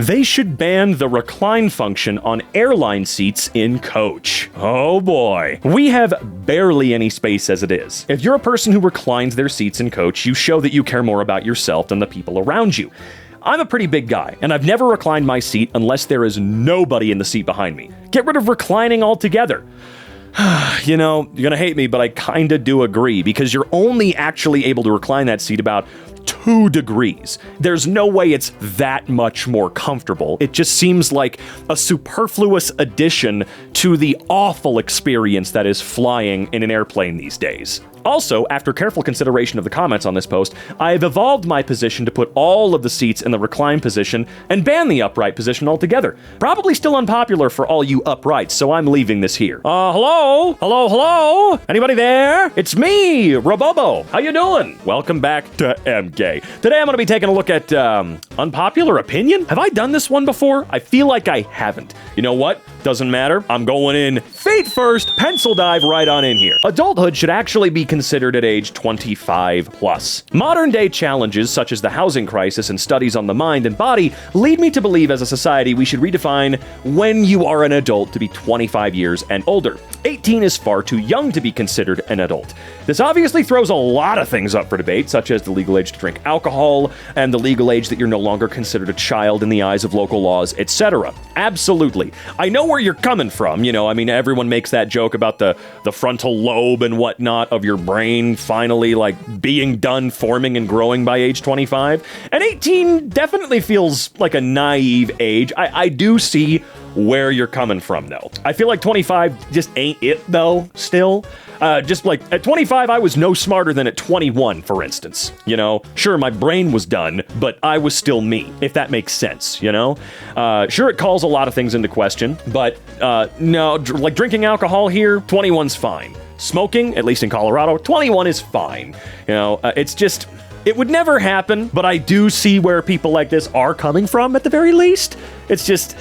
They should ban the recline function on airline seats in coach. Oh boy. We have barely any space as it is. If you're a person who reclines their seats in coach, you show that you care more about yourself than the people around you. I'm a pretty big guy, and I've never reclined my seat unless there is nobody in the seat behind me. Get rid of reclining altogether. You know, you're gonna hate me, but I kinda do agree, because you're only actually able to recline that seat about 2 degrees. There's no way it's that much more comfortable. It just seems like a superfluous addition to the awful experience that is flying in an airplane these days. Also, after careful consideration of the comments on this post, I have evolved my position to put all of the seats in the recline position and ban the upright position altogether. Probably still unpopular for all you uprights, so I'm leaving this here. Hello? Hello, hello? Anybody there? It's me, Robobo. How you doing? Welcome back to EmKay. Today I'm going to be taking a look at unpopular opinion. Have I done this one before? I feel like I haven't. You know what? Doesn't matter. I'm going in feet first, pencil dive right on in here. Adulthood should actually be considered at age 25 plus. Modern day challenges such as the housing crisis and studies on the mind and body lead me to believe as a society we should redefine when you are an adult to be 25 years and older. 18 is far too young to be considered an adult. This obviously throws a lot of things up for debate, such as the legal age to drink alcohol and the legal age that you're no longer considered a child in the eyes of local laws, etc. Absolutely. I know where you're coming from. You know, I mean, everyone makes that joke about the frontal lobe and whatnot of your brain finally like being done forming and growing by age 25. And 18 definitely feels like a naive age. I do see where you're coming from, though. I feel like 25 just ain't it, though, still. Just like, at 25, I was no smarter than at 21, for instance. You know, sure, my brain was done, but I was still me, if that makes sense, you know? Sure, it calls a lot of things into question, but no, like drinking alcohol here, 21's fine. Smoking, at least in Colorado, 21 is fine. You know, it's just... It would never happen, but I do see where people like this are coming from at the very least. It's just,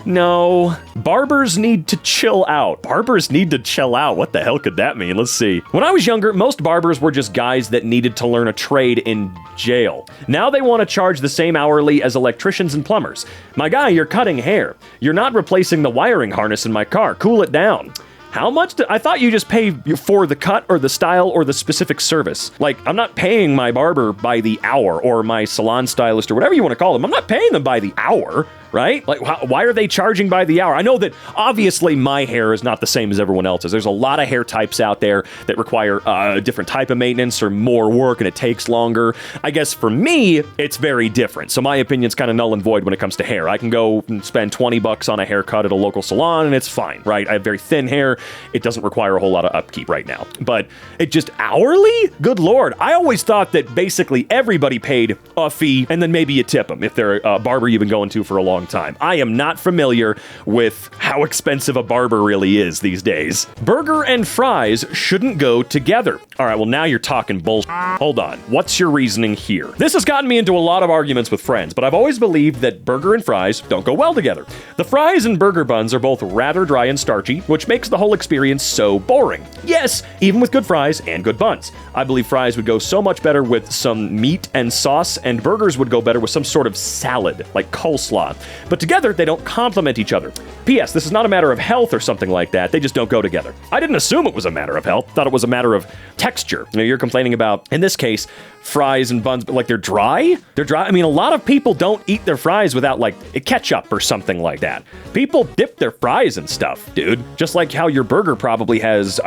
no. Barbers need to chill out. Barbers need to chill out. What the hell could that mean? Let's see. When I was younger, most barbers were just guys that needed to learn a trade in jail. Now they want to charge the same hourly as electricians and plumbers. My guy, you're cutting hair. You're not replacing the wiring harness in my car. Cool it down. How much? I thought you just pay for the cut or the style or the specific service. Like, I'm not paying my barber by the hour or my salon stylist or whatever you want to call them. I'm not paying them by the hour, right? Like, why are they charging by the hour? I know that obviously my hair is not the same as everyone else's. There's a lot of hair types out there that require a different type of maintenance or more work and it takes longer. I guess for me, it's very different. So my opinion's kind of null and void when it comes to hair. I can go and spend $20 on a haircut at a local salon and it's fine, right? I have very thin hair. It doesn't require a whole lot of upkeep right now. But it just hourly? Good Lord. I always thought that basically everybody paid a fee and then maybe you tip them if they're a barber you've been going to for a long time. I am not familiar with how expensive a barber really is these days. Burger and fries shouldn't go together. All right, well now you're talking bullshit. Hold on. What's your reasoning here? This has gotten me into a lot of arguments with friends, but I've always believed that burger and fries don't go well together. The fries and burger buns are both rather dry and starchy, which makes the whole experience so boring. Yes, even with good fries and good buns. I believe fries would go so much better with some meat and sauce, and burgers would go better with some sort of salad, like coleslaw. But together, they don't complement each other. P.S. This is not a matter of health or something like that. They just don't go together. I didn't assume it was a matter of health. Thought it was a matter of texture. You know, you're complaining about, in this case, fries and buns, but like they're dry? They're dry. I mean, a lot of people don't eat their fries without like ketchup or something like that. People dip their fries and stuff, dude. Just like how your burger probably has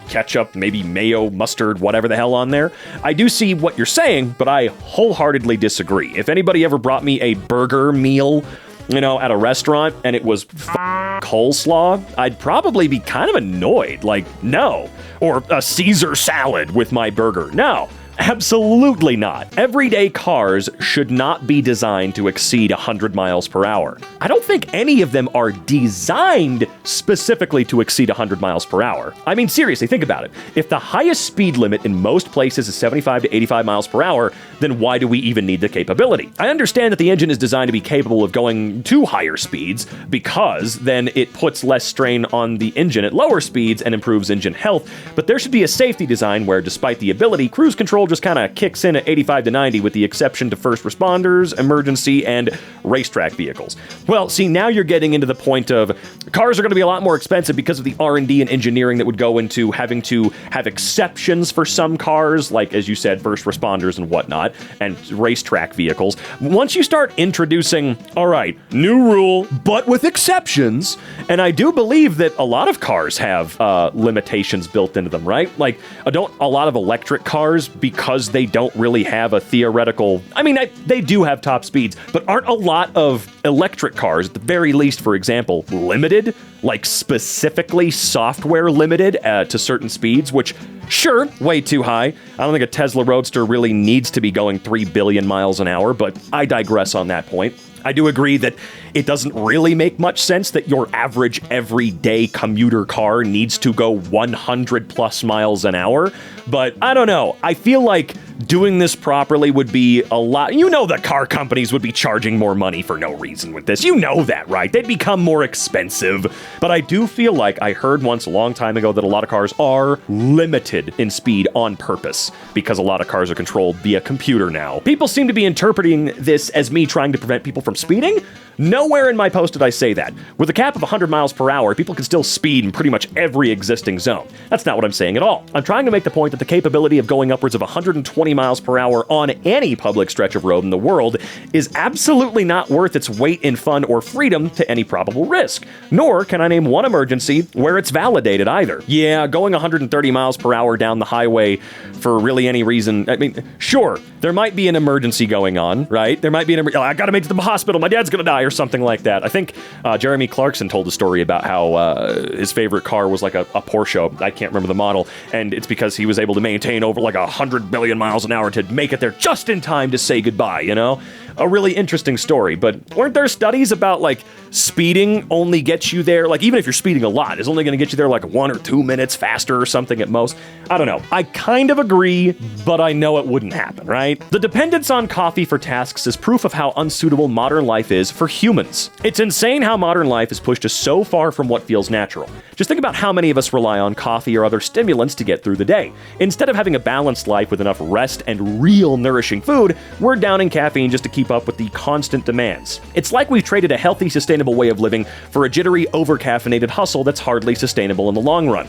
ketchup, maybe mayo, mustard, whatever the hell on there. I do see what you're saying, but I wholeheartedly disagree. If anybody ever brought me a burger meal, you know, at a restaurant and it was coleslaw, I'd probably be kind of annoyed. Like, no. Or a Caesar salad with my burger. No. Absolutely not. Everyday cars should not be designed to exceed 100 miles per hour. I don't think any of them are designed specifically to exceed 100 miles per hour. I mean, seriously, think about it. If the highest speed limit in most places is 75 to 85 miles per hour, then why do we even need the capability? I understand that the engine is designed to be capable of going to higher speeds because then it puts less strain on the engine at lower speeds and improves engine health, but there should be a safety design where, despite the ability, cruise control control just kind of kicks in at 85 to 90 with the exception to first responders, emergency, and racetrack vehicles. Well, see, now you're getting into the point of cars are going to be a lot more expensive because of the R&D and engineering that would go into having to have exceptions for some cars, like, as you said, first responders and whatnot, and racetrack vehicles. Once you start introducing, all right, new rule, but with exceptions, and I do believe that a lot of cars have limitations built into them, right? Like, don't a lot of electric cars, because they don't really have a theoretical... I mean, they do have top speeds, but aren't a lot of electric cars, at the very least, for example, limited? Like, specifically software limited to certain speeds, which, sure, way too high. I don't think a Tesla Roadster really needs to be going 3 billion miles an hour, but I digress on that point. I do agree that it doesn't really make much sense that your average everyday commuter car needs to go 100 plus miles an hour, but I don't know. I feel like doing this properly would be a lot. You know, the car companies would be charging more money for no reason with this. You know that, right? They'd become more expensive. But I do feel like I heard once a long time ago that a lot of cars are limited in speed on purpose because a lot of cars are controlled via computer now. People seem to be interpreting this as me trying to prevent people from speeding. Nowhere in my post did I say that. With a cap of 100 miles per hour, people can still speed in pretty much every existing zone. That's not what I'm saying at all. I'm trying to make the point that the capability of going upwards of 120 miles per hour on any public stretch of road in the world is absolutely not worth its weight in fun or freedom to any probable risk. Nor can I name one emergency where it's validated either. Yeah, going 130 miles per hour down the highway for really any reason, I mean, sure, there might be an emergency going on, right? There might be I gotta make it to the hospital, my dad's gonna die, or something like that. I think Jeremy Clarkson told a story about how his favorite car was like a Porsche. I can't remember the model, and it's because he was able to maintain over like 100 billion miles an hour to make it there just in time to say goodbye, you know? A really interesting story, but weren't there studies about like speeding only gets you there, like even if you're speeding a lot, it's only going to get you there like 1 or 2 minutes faster or something at most? I don't know. I kind of agree, but I know it wouldn't happen, right? The dependence on coffee for tasks is proof of how unsuitable modern life is for humans. It's insane how modern life has pushed us so far from what feels natural. Just think about how many of us rely on coffee or other stimulants to get through the day. Instead of having a balanced life with enough rest and real nourishing food, we're downing caffeine just to keep up with the constant demands. It's like we've traded a healthy, sustainable way of living for a jittery, over-caffeinated hustle that's hardly sustainable in the long run.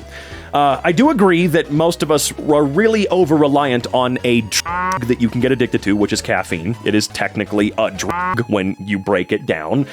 I do agree that most of us are really over-reliant on a drug that you can get addicted to, which is caffeine. It is technically a drug when you break it down.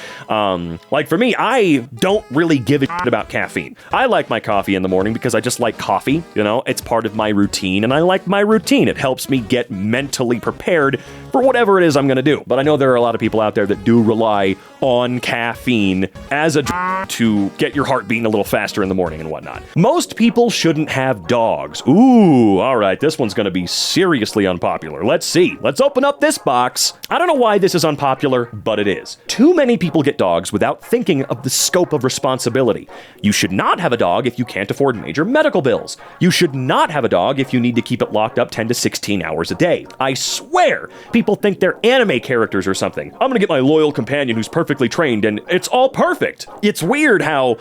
Like for me, I don't really give a shit about caffeine. I like my coffee in the morning because I just like coffee, you know? It's part of my routine, and I like my routine. It helps me get mentally prepared for whatever it is I'm gonna do. But I know there are a lot of people out there that do rely on caffeine as a drug to get your heart beating a little faster in the morning and whatnot. Most people shouldn't have dogs. Ooh, all right, this one's gonna be seriously unpopular. Let's see. Let's open up this box. I don't know why this is unpopular, but it is. Too many people get dogs without thinking of the scope of responsibility. You should not have a dog if you can't afford major medical bills. You should not have a dog if you need to keep it locked up 10 to 16 hours a day. I swear, people think they're anime characters or something. I'm gonna get my loyal companion who's perfectly trained and it's all perfect. It's weird how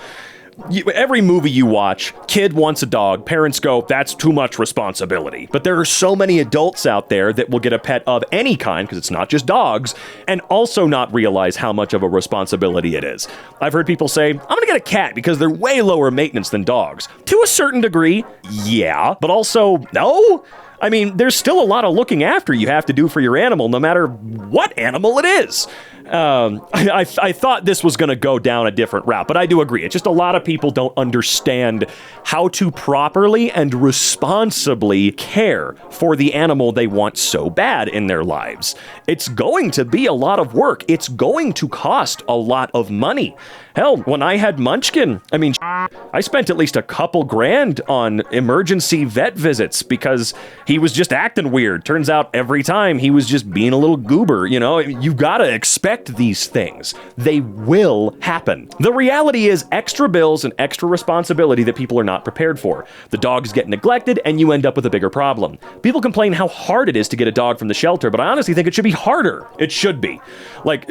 every movie you watch, kid wants a dog, parents go, that's too much responsibility. But there are so many adults out there that will get a pet of any kind, because it's not just dogs, and also not realize how much of a responsibility it is. I've heard people say, I'm gonna get a cat because they're way lower maintenance than dogs. To a certain degree, yeah, but also, no? I mean, there's still a lot of looking after you have to do for your animal, no matter what animal it is. I thought this was going to go down a different route, but I do agree. It's just a lot of people don't understand how to properly and responsibly care for the animal they want so bad in their lives. It's going to be a lot of work. It's going to cost a lot of money. Hell, when I had Munchkin, I mean, I spent at least a couple grand on emergency vet visits because he was just acting weird. Turns out every time he was just being a little goober, you know? You gotta expect these things. They will happen. The reality is extra bills and extra responsibility that people are not prepared for. The dogs get neglected and you end up with a bigger problem. People complain how hard it is to get a dog from the shelter, but I honestly think it should be harder. It should be. Like...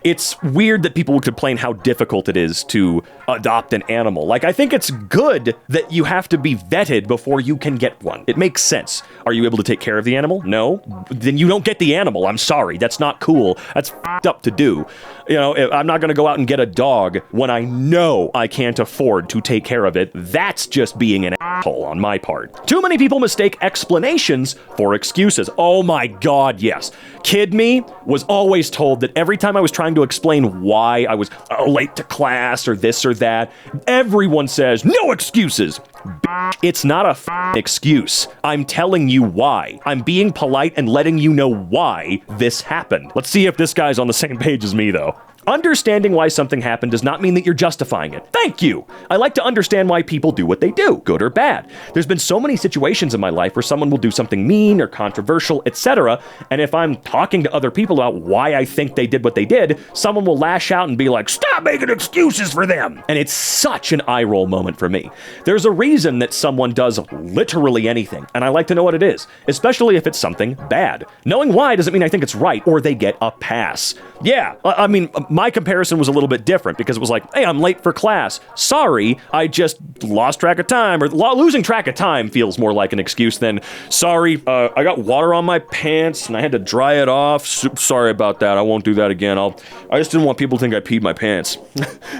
it's weird that people would complain how difficult it is to adopt an animal. Like, I think it's good that you have to be vetted before you can get one. It makes sense. Are you able to take care of the animal? No? Then you don't get the animal. I'm sorry. That's not cool. That's f***ed up to do. You know, I'm not going to go out and get a dog when I know I can't afford to take care of it. That's just being an asshole on my part. Too many people mistake explanations for excuses. Oh my God, yes. Kid me was always told that every time I was trying to explain why I was late to class or this or that, everyone says, no excuses. Bitch, it's not a excuse. I'm telling you why. I'm being polite and letting you know why this happened. Let's see if this guy's on the same page as me, though. Understanding why something happened does not mean that you're justifying it. Thank you. I like to understand why people do what they do, good or bad. There's been so many situations in my life where someone will do something mean or controversial, etc. And if I'm talking to other people about why I think they did what they did, someone will lash out and be like, stop making excuses for them. And it's such an eye roll moment for me. There's a reason that someone does literally anything, and I like to know what it is, especially if it's something bad. Knowing why doesn't mean I think it's right or they get a pass. Yeah, I mean, my comparison was a little bit different because it was like, hey, I'm late for class. Sorry, I just lost track of time. Or losing track of time feels more like an excuse than, sorry, I got water on my pants and I had to dry it off. Sorry about that. I won't do that again. I just didn't want people to think I peed my pants.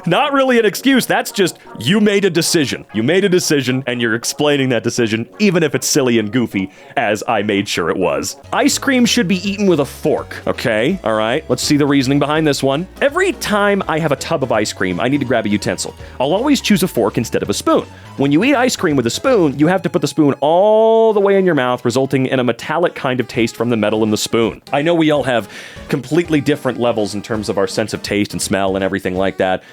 Not really an excuse. That's just, you made a decision. You made a decision and you're explaining that decision, even if it's silly and goofy, as I made sure it was. Ice cream should be eaten with a fork. Okay, all right. Let's see the reasoning behind this one. Every time I have a tub of ice cream, I need to grab a utensil. I'll always choose a fork instead of a spoon. When you eat ice cream with a spoon, you have to put the spoon all the way in your mouth, resulting in a metallic kind of taste from the metal in the spoon. I know we all have completely different levels in terms of our sense of taste and smell and everything like that.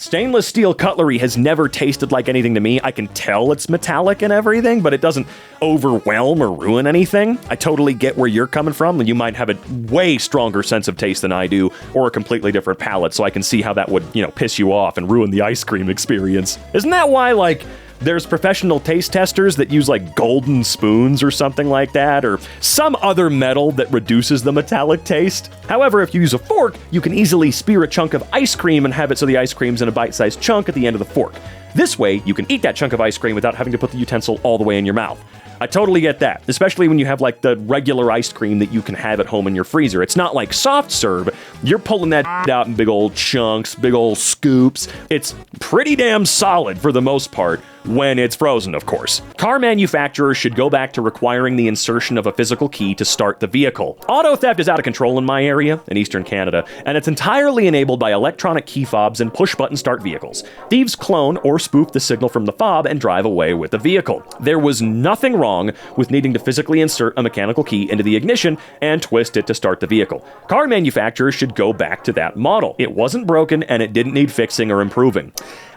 Stainless steel cutlery has never tasted like anything to me. I can tell it's metallic and everything, but it doesn't overwhelm or ruin anything. I totally get where you're coming from, and you might have a way stronger sense of taste than I do, or a completely different palate, so I can see how that would, piss you off and ruin the ice cream experience. Isn't that why, there's professional taste testers that use golden spoons or something like that, or some other metal that reduces the metallic taste? However, if you use a fork, you can easily spear a chunk of ice cream and have it so the ice cream's in a bite-sized chunk at the end of the fork. This way, you can eat that chunk of ice cream without having to put the utensil all the way in your mouth. I totally get that, especially when you have the regular ice cream that you can have at home in your freezer. It's not like soft serve. You're pulling that out in big old chunks, big old scoops. It's pretty damn solid for the most part, when it's frozen, of course. Car manufacturers should go back to requiring the insertion of a physical key to start the vehicle. Auto theft is out of control in my area, in Eastern Canada, and it's entirely enabled by electronic key fobs and push-button start vehicles. Thieves clone or spoof the signal from the fob and drive away with the vehicle. There was nothing wrong with needing to physically insert a mechanical key into the ignition and twist it to start the vehicle. Car manufacturers should go back to that model. It wasn't broken and it didn't need fixing or improving.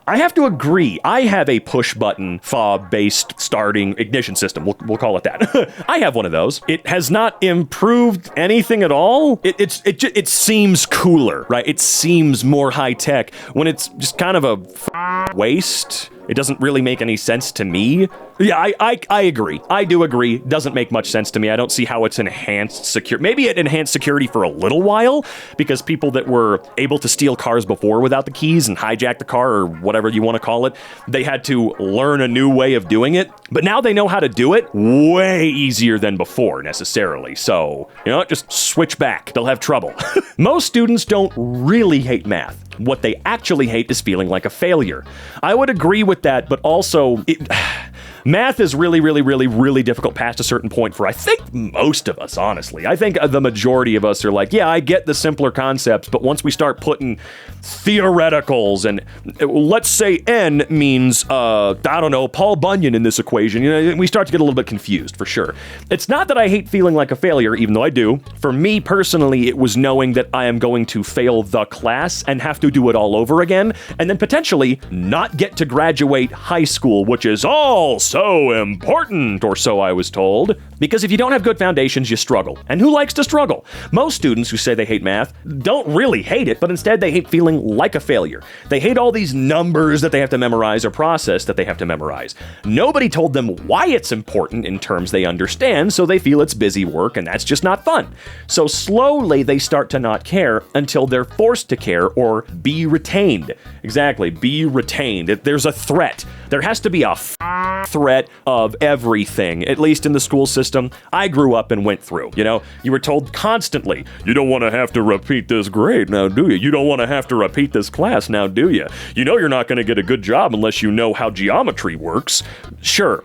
I have to agree. I have a push-button fob-based starting ignition system. We'll call it that. I have one of those. It has not improved anything at all. It seems cooler, right? It seems more high-tech when it's just kind of a waste. It doesn't really make any sense to me. Yeah, I agree. I do agree. Doesn't make much sense to me. I don't see how it's enhanced security. Maybe it enhanced security for a little while because people that were able to steal cars before without the keys and hijack the car or whatever you want to call it, they had to learn a new way of doing it. But now they know how to do it way easier than before necessarily. So, just switch back. They'll have trouble. Most students don't really hate math. What they actually hate is feeling like a failure. I would agree with that, but also math is really difficult past a certain point for, I think, most of us, honestly. I think the majority of us are like, yeah, I get the simpler concepts, but once we start putting theoreticals and let's say N means, Paul Bunyan in this equation, we start to get a little bit confused, for sure. It's not that I hate feeling like a failure, even though I do. For me personally, it was knowing that I am going to fail the class and have to do it all over again, and then potentially not get to graduate high school, which is all so important, or so I was told. Because if you don't have good foundations, you struggle. And who likes to struggle? Most students who say they hate math don't really hate it, but instead they hate feeling like a failure. They hate all these numbers that they have to memorize or process that they have to memorize. Nobody told them why it's important in terms they understand, so they feel it's busy work, and that's just not fun. So slowly they start to not care until they're forced to care or be retained. Exactly, be retained. There's a threat. There has to be a threat of everything, at least in the school system I grew up and went through. You know, you were told constantly, you don't want to have to repeat this grade now, do you? You don't want to have to repeat this class now, do you? You know you're not going to get a good job unless you know how geometry works. Sure.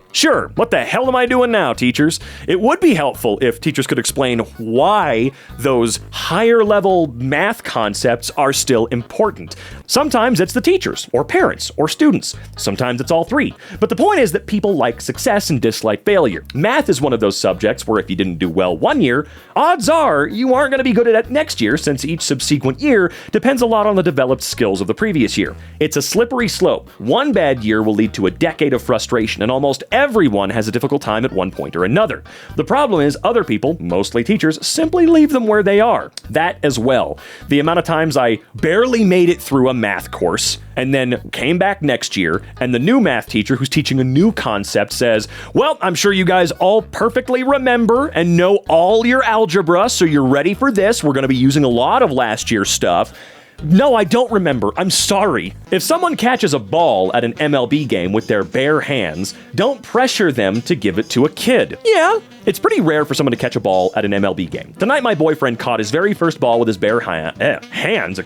What the hell am I doing now, teachers? It would be helpful if teachers could explain why those higher level math concepts are still important. Sometimes it's the teachers, or parents, or students. Sometimes it's all three. But the point is that people like success and dislike failure. Math is one of those subjects where if you didn't do well one year, odds are you aren't going to be good at it next year, since each subsequent year depends a lot on the developed skills of the previous year. It's a slippery slope. One bad year will lead to a decade of frustration, and almost everyone has a difficult time at one point or another. The problem is other people, mostly teachers, simply leave them where they are. That as well. The amount of times I barely made it through a math course and then came back next year, and the new math teacher who's teaching a new concept says, well, I'm sure you guys all perfectly remember and know all your algebra, so you're ready for this. We're going to be using a lot of last year's stuff. No, I don't remember. I'm sorry. If someone catches a ball at an MLB game with their bare hands, don't pressure them to give it to a kid. Yeah, it's pretty rare for someone to catch a ball at an MLB game. Tonight, my boyfriend caught his very first ball with his bare hands,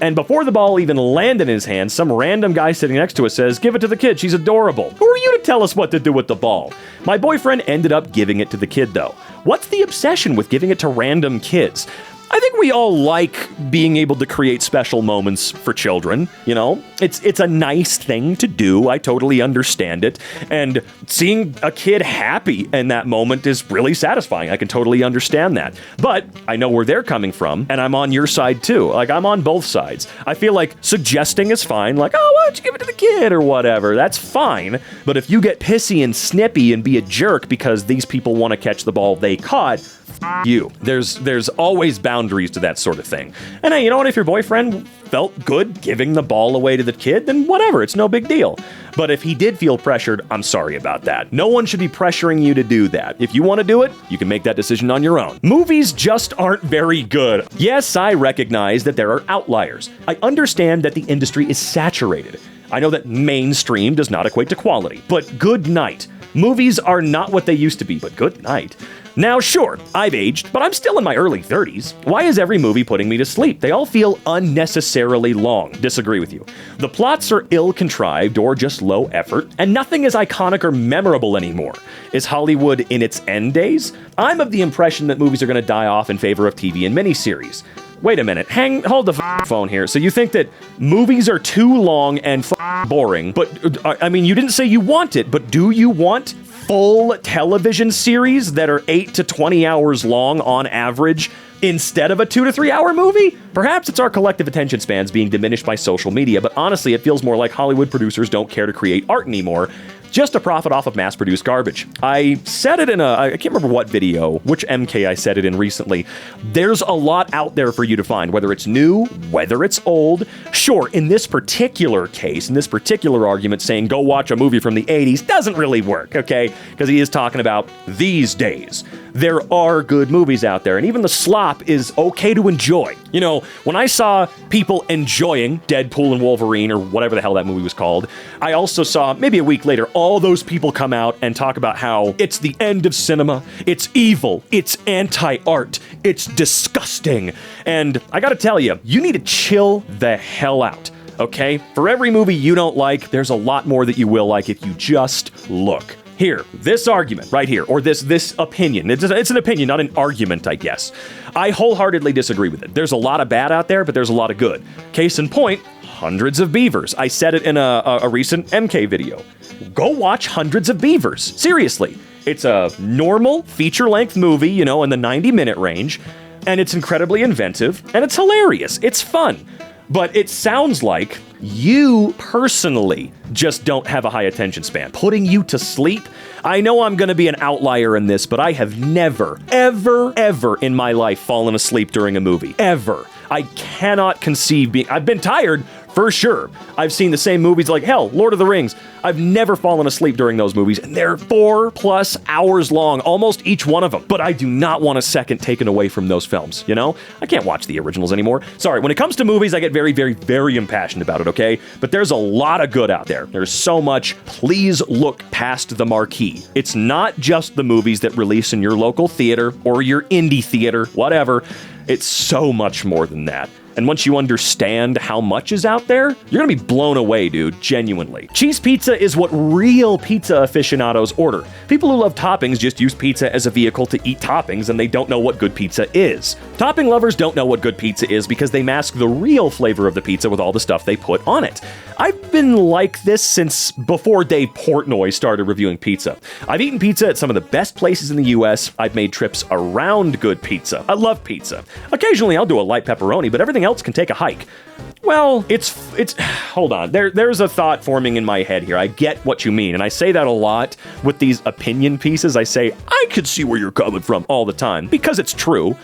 and before the ball even landed in his hands, some random guy sitting next to us says, give it to the kid, she's adorable. Who are you to tell us what to do with the ball? My boyfriend ended up giving it to the kid, though. What's the obsession with giving it to random kids? I think we all like being able to create special moments for children, you know? It's a nice thing to do, I totally understand it, and seeing a kid happy in that moment is really satisfying, I can totally understand that. But I know where they're coming from, and I'm on your side too, like I'm on both sides. I feel like suggesting is fine, like, oh, why don't you give it to the kid or whatever, that's fine. But if you get pissy and snippy and be a jerk because these people want to catch the ball they caught, you. There's always boundaries to that sort of thing. And hey, you know what? If your boyfriend felt good giving the ball away to the kid, then whatever, it's no big deal. But if he did feel pressured, I'm sorry about that. No one should be pressuring you to do that. If you want to do it, you can make that decision on your own. Movies just aren't very good. Yes, I recognize that there are outliers. I understand that the industry is saturated. I know that mainstream does not equate to quality, but good night. Movies are not what they used to be, but good night. Now, sure, I've aged, but I'm still in my early 30s. Why is every movie putting me to sleep? They all feel unnecessarily long. Disagree with you. The plots are ill-contrived or just low effort, and nothing is iconic or memorable anymore. Is Hollywood in its end days? I'm of the impression that movies are going to die off in favor of TV and miniseries. Wait a minute, hold the phone here. So you think that movies are too long and boring, but, I mean, you didn't say you want it, but do you want full television series that are 8 to 20 hours long on average instead of a 2 to 3 hour movie? Perhaps it's our collective attention spans being diminished by social media, but honestly, it feels more like Hollywood producers don't care to create art anymore, just to profit off of mass-produced garbage. I said it in I can't remember what video, which EmKay I said it in recently. There's a lot out there for you to find, whether it's new, whether it's old. Sure, in this particular case, in this particular argument, saying go watch a movie from the 80s doesn't really work, okay? Because he is talking about these days. There are good movies out there, and even the slop is okay to enjoy. You know, when I saw people enjoying Deadpool and Wolverine, or whatever the hell that movie was called, I also saw, maybe a week later, all those people come out and talk about how it's the end of cinema, it's evil, it's anti-art, it's disgusting. And I gotta tell you, you need to chill the hell out, okay? For every movie you don't like, there's a lot more that you will like if you just look. Here, this argument right here, or this opinion, it's an opinion, not an argument, I guess. I wholeheartedly disagree with it. There's a lot of bad out there, but there's a lot of good. Case in point, Hundreds of Beavers. I said it in a recent EmKay video. Go watch Hundreds of Beavers. Seriously. It's a normal feature-length movie, you know, in the 90-minute range, and it's incredibly inventive, and it's hilarious. It's fun. But it sounds like you personally just don't have a high attention span. Putting you to sleep? I know I'm going to be an outlier in this, but I have never, ever in my life fallen asleep during a movie. Ever. I cannot conceive being... I've been tired, for sure. I've seen the same movies like, hell, Lord of the Rings. I've never fallen asleep during those movies, and they're 4+ hours long, almost each one of them. But I do not want a second taken away from those films, you know? I can't watch the originals anymore. Sorry, when it comes to movies, I get very impassioned about it, okay? But there's a lot of good out there. There's so much. Please look past the marquee. It's not just the movies that release in your local theater or your indie theater, whatever. It's so much more than that. And once you understand how much is out there, you're gonna be blown away, dude, genuinely. Cheese pizza is what real pizza aficionados order. People who love toppings just use pizza as a vehicle to eat toppings, and they don't know what good pizza is. Topping lovers don't know what good pizza is because they mask the real flavor of the pizza with all the stuff they put on it. I've been like this since before Dave Portnoy started reviewing pizza. I've eaten pizza at some of the best places in the US. I've made trips around good pizza. I love pizza. Occasionally I'll do a light pepperoni, but everything else can take a hike. Well, it's hold on. There's a thought forming in my head here. I get what you mean, and I say that a lot with these opinion pieces. I say, I could see where you're coming from all the time, because it's true.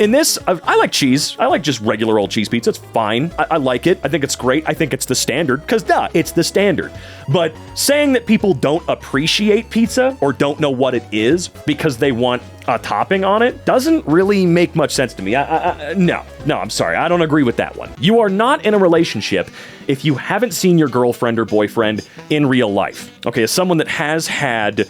In this, I like cheese. I like just regular old cheese pizza. It's fine. I like it. I think it's great. I think it's the standard, because duh, it's the standard. But saying that people don't appreciate pizza or don't know what it is because they want a topping on it doesn't really make much sense to me. No, I'm sorry. I don't agree with that one. You are not in a relationship if you haven't seen your girlfriend or boyfriend in real life. Okay, as someone that has had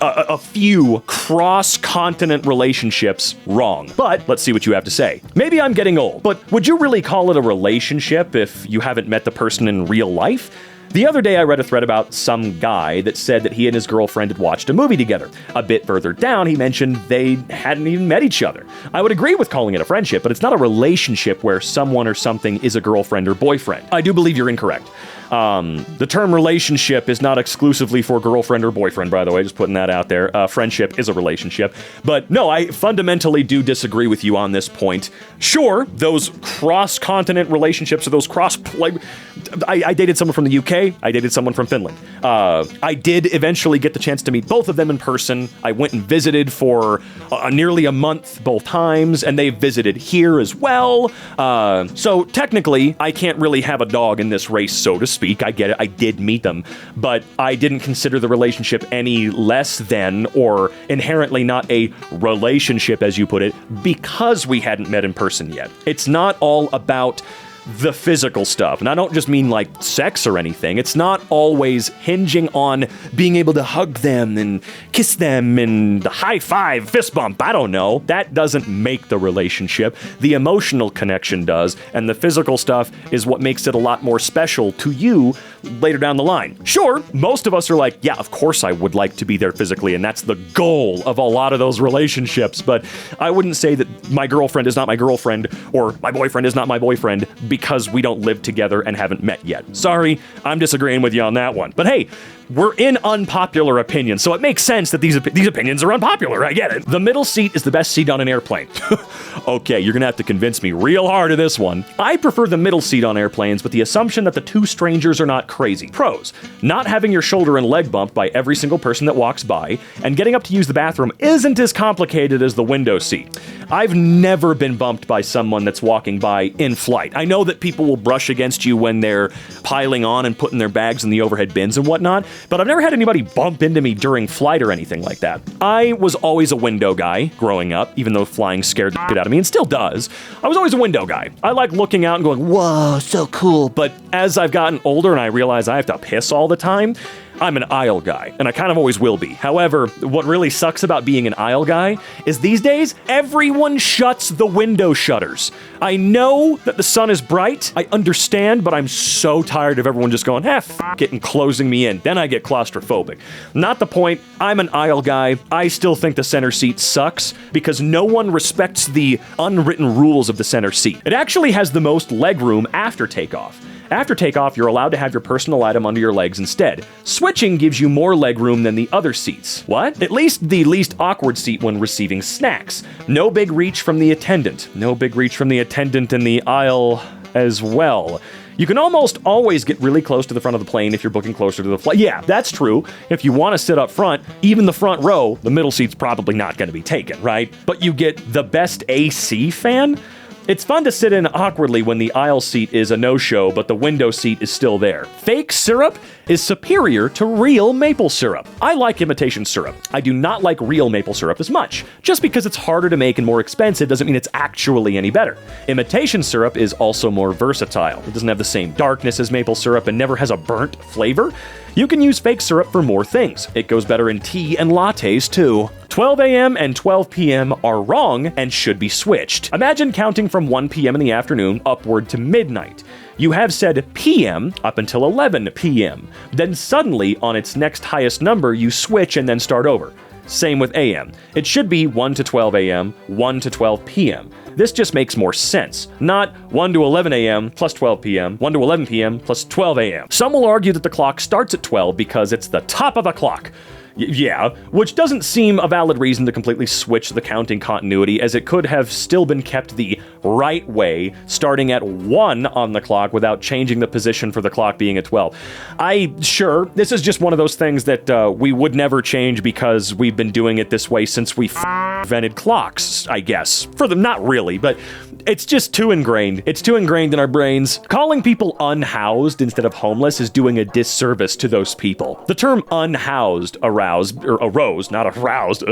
a few cross-continent relationships, wrong. But let's see what you have to say. Maybe I'm getting old, but would you really call it a relationship if you haven't met the person in real life? The other day I read a thread about some guy that said that he and his girlfriend had watched a movie together. A bit further down, he mentioned they hadn't even met each other. I would agree with calling it a friendship, but it's not a relationship where someone or something is a girlfriend or boyfriend. I do believe you're incorrect. The term relationship is not exclusively for girlfriend or boyfriend, by the way, just putting that out there. Friendship is a relationship. But no, I fundamentally do disagree with you on this point. Sure, those cross-continent relationships or those I dated someone from the UK, I dated someone from Finland. I did eventually get the chance to meet both of them in person. I went and visited for nearly a month both times, and they visited here as well. So technically, I can't really have a dog in this race, so to speak. I get it. I did meet them, but I didn't consider the relationship any less than or inherently not a relationship, as you put it, because we hadn't met in person yet. It's not all about the physical stuff. And I don't just mean like sex or anything. It's not always hinging on being able to hug them and kiss them and the high five, fist bump. I don't know. That doesn't make the relationship. The emotional connection does. And the physical stuff is what makes it a lot more special to you later down the line. Sure, most of us are like, yeah, of course I would like to be there physically. And that's the goal of a lot of those relationships. But I wouldn't say that my girlfriend is not my girlfriend or my boyfriend is not my boyfriend because we don't live together and haven't met yet. Sorry, I'm disagreeing with you on that one. But hey, we're in unpopular opinions, so it makes sense that these opinions are unpopular. I get it. The middle seat is the best seat on an airplane. Okay, you're gonna have to convince me real hard of this one. I prefer the middle seat on airplanes with the assumption that the two strangers are not crazy. Pros: not having your shoulder and leg bumped by every single person that walks by, and getting up to use the bathroom isn't as complicated as the window seat. I've never been bumped by someone that's walking by in flight. I know that people will brush against you when they're piling on and putting their bags in the overhead bins and whatnot, but I've never had anybody bump into me during flight or anything like that. I was always a window guy growing up, even though flying scared the shit out of me, and still does. I was always a window guy. I like looking out and going, whoa, so cool. But as I've gotten older and I realize I have to piss all the time, I'm an aisle guy, and I kind of always will be. However, what really sucks about being an aisle guy is these days, everyone shuts the window shutters. I know that the sun is bright, I understand, but I'm so tired of everyone just going, f it, and closing me in. Then I get claustrophobic. Not the point. I'm an aisle guy. I still think the center seat sucks because no one respects the unwritten rules of the center seat. It actually has the most leg room after takeoff. After takeoff, you're allowed to have your personal item under your legs instead. Switching gives you more legroom than the other seats. What? At least the least awkward seat when receiving snacks. No big reach from the attendant. No big reach from the attendant in the aisle as well. You can almost always get really close to the front of the plane if you're booking closer to the flight. Yeah, that's true. If you want to sit up front, even the front row, the middle seat's probably not going to be taken, right? But you get the best AC fan? It's fun to sit in awkwardly when the aisle seat is a no-show, but the window seat is still there. Fake syrup is superior to real maple syrup. I like imitation syrup. I do not like real maple syrup as much. Just because it's harder to make and more expensive doesn't mean it's actually any better. Imitation syrup is also more versatile. It doesn't have the same darkness as maple syrup and never has a burnt flavor. You can use fake syrup for more things. It goes better in tea and lattes too. 12 a.m. and 12 p.m. are wrong and should be switched. Imagine counting from 1 p.m. in the afternoon upward to midnight. You have said p.m. up until 11 p.m. Then suddenly, on its next highest number, you switch and then start over. Same with a.m. It should be 1 to 12 a.m., 1 to 12 p.m. This just makes more sense. Not 1 to 11 a.m. plus 12 p.m., 1 to 11 p.m. plus 12 a.m. Some will argue that the clock starts at 12 because it's the top of the clock. Yeah, which doesn't seem a valid reason to completely switch the counting continuity, as it could have still been kept the right way, starting at 1 on the clock without changing the position for the clock being at 12. Sure, this is just one of those things that we would never change because we've been doing it this way since we invented clocks, I guess. For them, not really, but it's just too ingrained. It's too ingrained in our brains. Calling people unhoused instead of homeless is doing a disservice to those people. The term unhoused arose, not aroused,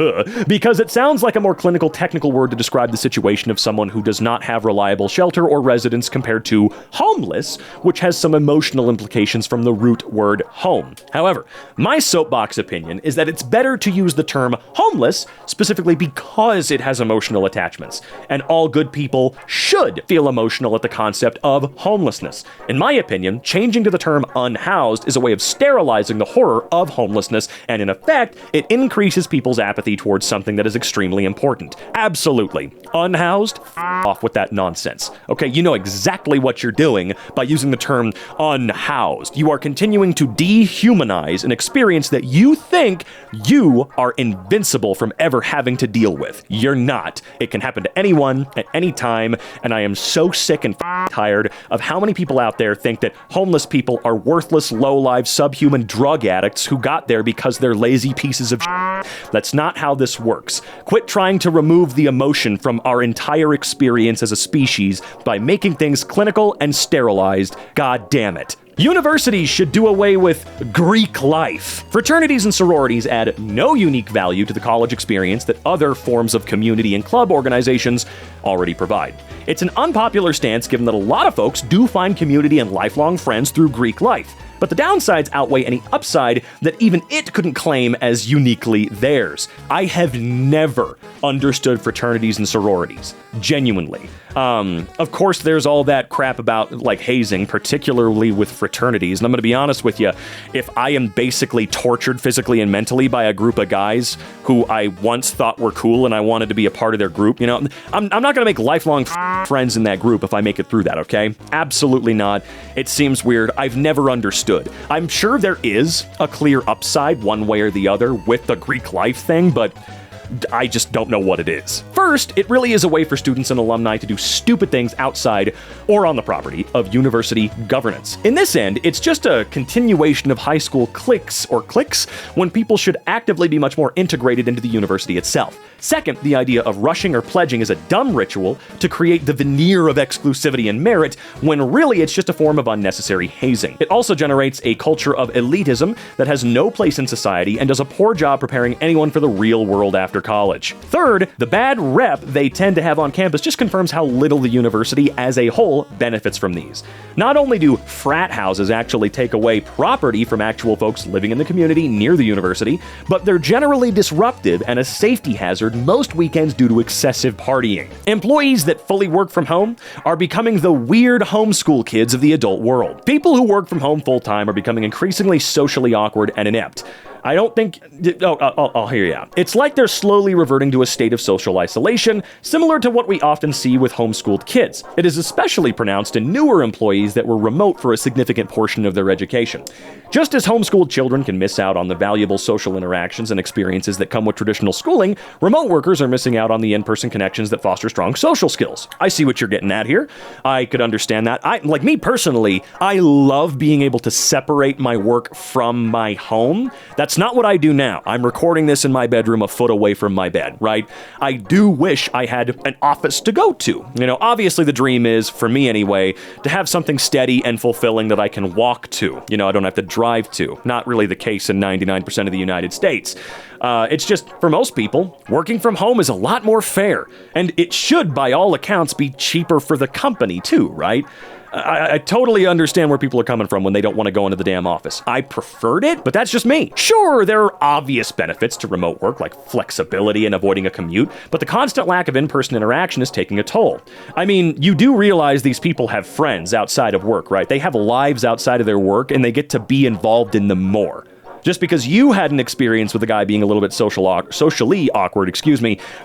because it sounds like a more clinical, technical word to describe the situation of someone who does not have reliable shelter or residence compared to homeless, which has some emotional implications from the root word home. However, my soapbox opinion is that it's better to use the term homeless specifically because it has emotional attachments, and all good people should feel emotional at the concept of homelessness. In my opinion, changing to the term unhoused is a way of sterilizing the horror of homelessness, and in effect, it increases people's apathy towards something that is extremely important. Absolutely. Unhoused? Off with that nonsense. Okay, you know exactly what you're doing by using the term unhoused. You are continuing to dehumanize an experience that you think you are invincible from ever having to deal with. You're not. It can happen to anyone at any time, and I am so sick and tired of how many people out there think that homeless people are worthless, low-life, subhuman drug addicts who got there because they're lazy pieces of shit. That's not how this works. Quit trying to remove the emotion from our entire experience as a species by making things clinical and sterilized. God damn it. Universities should do away with Greek life. Fraternities and sororities add no unique value to the college experience that other forms of community and club organizations already provide. It's an unpopular stance given that a lot of folks do find community and lifelong friends through Greek life. But the downsides outweigh any upside that even it couldn't claim as uniquely theirs. I have never understood fraternities and sororities. Genuinely. Of course, there's all that crap about, like, hazing, particularly with fraternities. And I'm going to be honest with you, if I am basically tortured physically and mentally by a group of guys who I once thought were cool and I wanted to be a part of their group, you know, I'm not going to make lifelong friends in that group if I make it through that, okay? Absolutely not. It seems weird. I've never understood. I'm sure there is a clear upside one way or the other with the Greek life thing, but I just don't know what it is. First, it really is a way for students and alumni to do stupid things outside or on the property of university governance. In this end, it's just a continuation of high school cliques when people should actively be much more integrated into the university itself. Second, the idea of rushing or pledging is a dumb ritual to create the veneer of exclusivity and merit, when really it's just a form of unnecessary hazing. It also generates a culture of elitism that has no place in society and does a poor job preparing anyone for the real world after college. Third, the bad rep they tend to have on campus just confirms how little the university as a whole benefits from these. Not only do frat houses actually take away property from actual folks living in the community near the university, but they're generally disruptive and a safety hazard most weekends due to excessive partying. Employees that fully work from home are becoming the weird homeschool kids of the adult world. People who work from home full-time are becoming increasingly socially awkward and inept. I don't think... I'll hear you out. It's like they're slowly reverting to a state of social isolation, similar to what we often see with homeschooled kids. It is especially pronounced in newer employees that were remote for a significant portion of their education. Just as homeschooled children can miss out on the valuable social interactions and experiences that come with traditional schooling, remote workers are missing out on the in-person connections that foster strong social skills. I see what you're getting at here. I could understand that. Like me personally, I love being able to separate my work from my home. That's not what I do now. I'm recording this in my bedroom a foot away from my bed, right? I do wish I had an office to go to. Obviously the dream is, for me anyway, to have something steady and fulfilling that I can walk to. I don't have to drive to. Not really the case in 99% of the United States. It's just, for most people, working from home is a lot more fair. And it should, by all accounts, be cheaper for the company too, right? I totally understand where people are coming from when they don't want to go into the damn office. I preferred it, but that's just me. Sure, there are obvious benefits to remote work, like flexibility and avoiding a commute, but the constant lack of in-person interaction is taking a toll. I mean, you do realize these people have friends outside of work, right? They have lives outside of their work, and they get to be involved in them more. Just because you had an experience with a guy being a little bit socially awkward,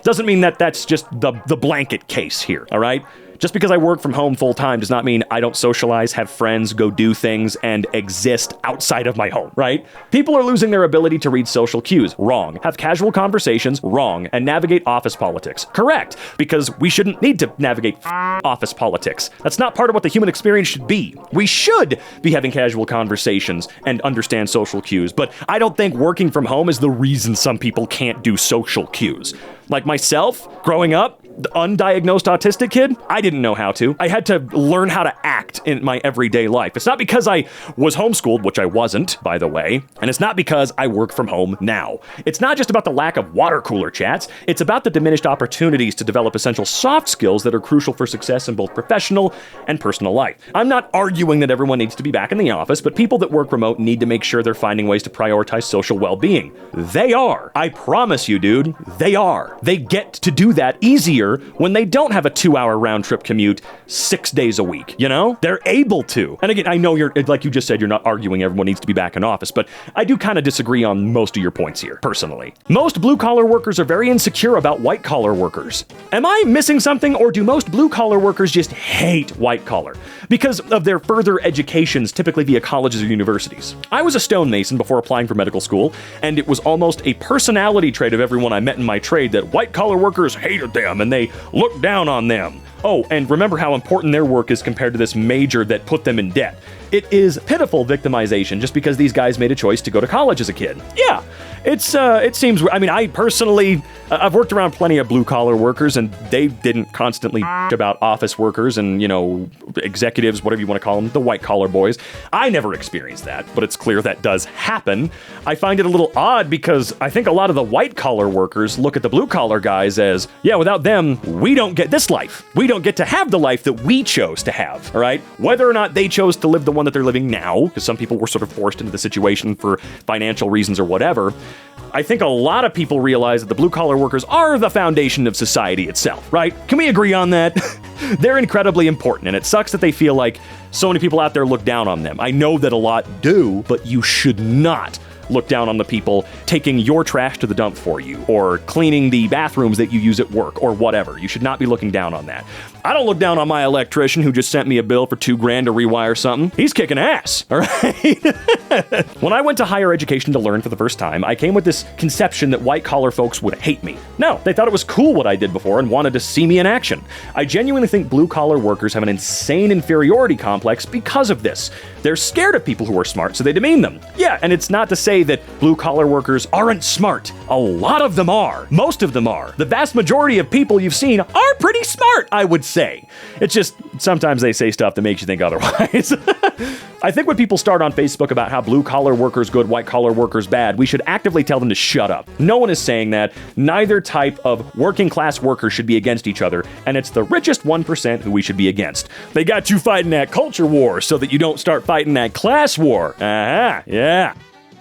doesn't mean that that's just the blanket case here, all right? Just because I work from home full time does not mean I don't socialize, have friends, go do things, and exist outside of my home, right? People are losing their ability to read social cues. Wrong. Have casual conversations. Wrong. And navigate office politics. Correct. Because we shouldn't need to navigate office politics. That's not part of what the human experience should be. We should be having casual conversations and understand social cues, but I don't think working from home is the reason some people can't do social cues. Like myself, growing up, the undiagnosed autistic kid, I didn't know how to. I had to learn how to act in my everyday life. It's not because I was homeschooled, which I wasn't, by the way, and it's not because I work from home now. It's not just about the lack of water cooler chats. It's about the diminished opportunities to develop essential soft skills that are crucial for success in both professional and personal life. I'm not arguing that everyone needs to be back in the office, but people that work remote need to make sure they're finding ways to prioritize social well-being. They are. I promise you, dude, they are. They get to do that easier when they don't have a 2-hour round-trip commute 6 days a week, They're able to. And again, I know you're, like you just said, you're not arguing everyone needs to be back in office, but I do kind of disagree on most of your points here, personally. Most blue-collar workers are very insecure about white-collar workers. Am I missing something, or do most blue-collar workers just hate white-collar because of their further educations, typically via colleges or universities? I was a stonemason before applying for medical school, and it was almost a personality trait of everyone I met in my trade that white-collar workers hated them, and they looked down on them. Oh, and remember how important their work is compared to this major that put them in debt. It is pitiful victimization just because these guys made a choice to go to college as a kid. Yeah, it seems, I personally, I've worked around plenty of blue-collar workers, and they didn't constantly about office workers and, executives, whatever you want to call them, the white-collar boys. I never experienced that, but it's clear that does happen. I find it a little odd because I think a lot of the white-collar workers look at the blue-collar guys as, yeah, without them, we don't get this life. We don't get to have the life that we chose to have, all right? Whether or not they chose to live the one that they're living now, because some people were sort of forced into the situation for financial reasons or whatever, I think a lot of people realize that the blue-collar workers are the foundation of society itself, right? Can we agree on that? They're incredibly important, and it sucks that they feel like so many people out there look down on them. I know that a lot do, but you should not look down on the people taking your trash to the dump for you, or cleaning the bathrooms that you use at work, or whatever. You should not be looking down on that. I don't look down on my electrician who just sent me a bill for $2,000 to rewire something. He's kicking ass, all right? When I went to higher education to learn for the first time, I came with this conception that white-collar folks would hate me. No, they thought it was cool what I did before and wanted to see me in action. I genuinely think blue-collar workers have an insane inferiority complex because of this. They're scared of people who are smart, so they demean them. Yeah, and it's not to say that blue-collar workers aren't smart. A lot of them are. Most of them are. The vast majority of people you've seen are pretty smart, I would say. It's just sometimes they say stuff that makes you think otherwise. I think when people start on Facebook about how blue-collar workers good, white-collar workers bad, we should actively tell them to shut up. No one is saying that. Neither type of working-class worker should be against each other, and it's the richest 1% who we should be against. They got you fighting that culture war so that you don't start fighting that class war. Yeah.